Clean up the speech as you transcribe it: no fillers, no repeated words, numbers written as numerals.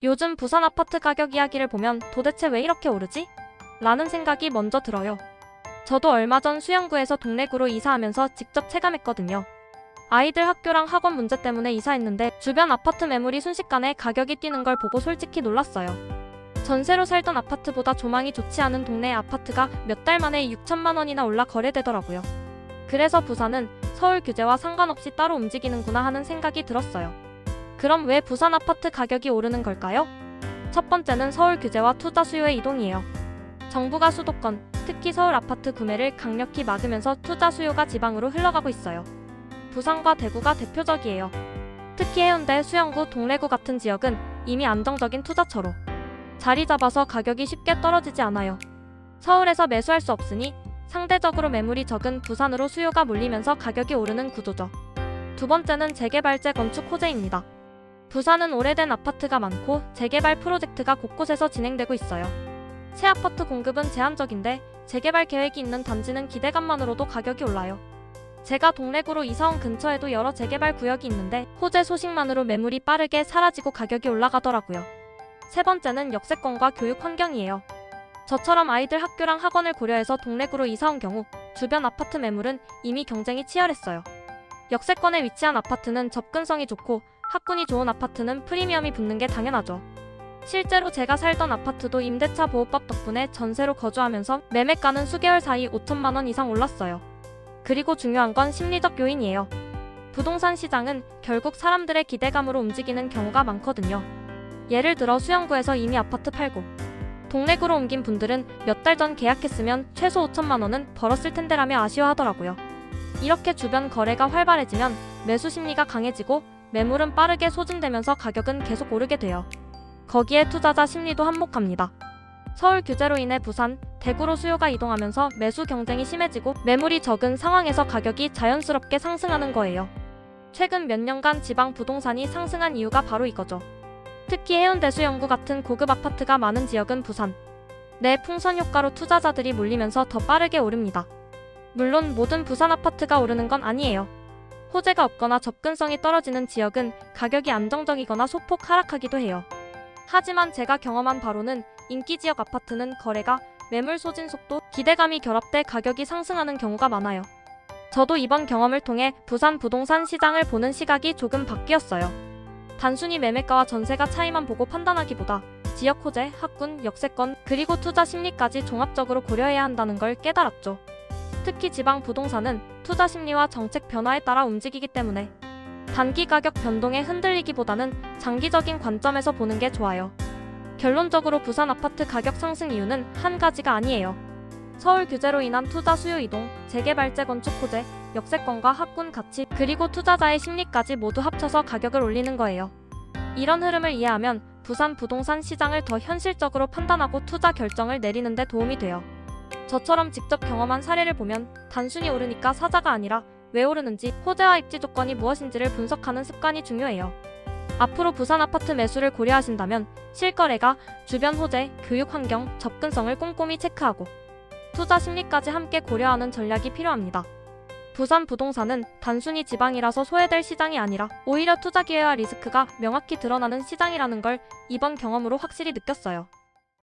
요즘 부산 아파트 가격 이야기를 보면 도대체 왜 이렇게 오르지? 라는 생각이 먼저 들어요. 저도 얼마 전 수영구에서 동래구로 이사하면서 직접 체감했거든요. 아이들 학교랑 학원 문제 때문에 이사했는데 주변 아파트 매물이 순식간에 가격이 뛰는 걸 보고 솔직히 놀랐어요. 전세로 살던 아파트보다 조망이 좋지 않은 동네의 아파트가 몇 달 만에 6천만 원이나 올라 거래되더라고요. 그래서 부산은 서울 규제와 상관없이 따로 움직이는구나 하는 생각이 들었어요. 그럼 왜 부산 아파트 가격이 오르는 걸까요? 첫 번째는 서울 규제와 투자 수요의 이동이에요. 정부가 수도권, 특히 서울 아파트 구매를 강력히 막으면서 투자 수요가 지방으로 흘러가고 있어요. 부산과 대구가 대표적이에요. 특히 해운대, 수영구, 동래구 같은 지역은 이미 안정적인 투자처로 자리 잡아서 가격이 쉽게 떨어지지 않아요. 서울에서 매수할 수 없으니 상대적으로 매물이 적은 부산으로 수요가 몰리면서 가격이 오르는 구조죠. 두 번째는 재개발 재건축 호재입니다. 부산은 오래된 아파트가 많고 재개발 프로젝트가 곳곳에서 진행되고 있어요. 새 아파트 공급은 제한적인데 재개발 계획이 있는 단지는 기대감만으로도 가격이 올라요. 제가 동래구로 이사온 근처에도 여러 재개발 구역이 있는데 호재 소식만으로 매물이 빠르게 사라지고 가격이 올라가더라고요. 세 번째는 역세권과 교육 환경이에요. 저처럼 아이들 학교랑 학원을 고려해서 동래구로 이사온 경우 주변 아파트 매물은 이미 경쟁이 치열했어요. 역세권에 위치한 아파트는 접근성이 좋고 학군이 좋은 아파트는 프리미엄이 붙는 게 당연하죠. 실제로 제가 살던 아파트도 임대차 보호법 덕분에 전세로 거주하면서 매매가는 수개월 사이 5천만 원 이상 올랐어요. 그리고 중요한 건 심리적 요인이에요. 부동산 시장은 결국 사람들의 기대감으로 움직이는 경우가 많거든요. 예를 들어 수영구에서 이미 아파트 팔고 동래구로 옮긴 분들은 몇 달 전 계약했으면 최소 5천만 원은 벌었을 텐데라며 아쉬워하더라고요. 이렇게 주변 거래가 활발해지면 매수 심리가 강해지고 매물은 빠르게 소진되면서 가격은 계속 오르게 돼요. 거기에 투자자 심리도 한몫합니다. 서울 규제로 인해 부산, 대구로 수요가 이동하면서 매수 경쟁이 심해지고 매물이 적은 상황에서 가격이 자연스럽게 상승하는 거예요. 최근 몇 년간 지방 부동산이 상승한 이유가 바로 이거죠. 특히 해운대 수영구 같은 고급 아파트가 많은 지역은 부산 내 풍선 효과로 투자자들이 몰리면서 더 빠르게 오릅니다. 물론 모든 부산 아파트가 오르는 건 아니에요. 호재가 없거나 접근성이 떨어지는 지역은 가격이 안정적이거나 소폭 하락하기도 해요. 하지만 제가 경험한 바로는 인기 지역 아파트는 거래가 매물 소진 속도, 기대감이 결합돼 가격이 상승하는 경우가 많아요. 저도 이번 경험을 통해 부산 부동산 시장을 보는 시각이 조금 바뀌었어요. 단순히 매매가와 전세가 차이만 보고 판단하기보다 지역 호재, 학군, 역세권, 그리고 투자 심리까지 종합적으로 고려해야 한다는 걸 깨달았죠. 특히 지방 부동산은 투자 심리와 정책 변화에 따라 움직이기 때문에 단기 가격 변동에 흔들리기보다는 장기적인 관점에서 보는 게 좋아요. 결론적으로 부산 아파트 가격 상승 이유는 한 가지가 아니에요. 서울 규제로 인한 투자 수요 이동, 재개발 재건축 호재, 역세권과 학군 가치, 그리고 투자자의 심리까지 모두 합쳐서 가격을 올리는 거예요. 이런 흐름을 이해하면 부산 부동산 시장을 더 현실적으로 판단하고 투자 결정을 내리는 데 도움이 돼요. 저처럼 직접 경험한 사례를 보면 단순히 오르니까 사자가 아니라 왜 오르는지, 호재와 입지 조건이 무엇인지를 분석하는 습관이 중요해요. 앞으로 부산 아파트 매수를 고려하신다면 실거래가, 주변 호재, 교육 환경, 접근성을 꼼꼼히 체크하고 투자 심리까지 함께 고려하는 전략이 필요합니다. 부산 부동산은 단순히 지방이라서 소외될 시장이 아니라 오히려 투자 기회와 리스크가 명확히 드러나는 시장이라는 걸 이번 경험으로 확실히 느꼈어요.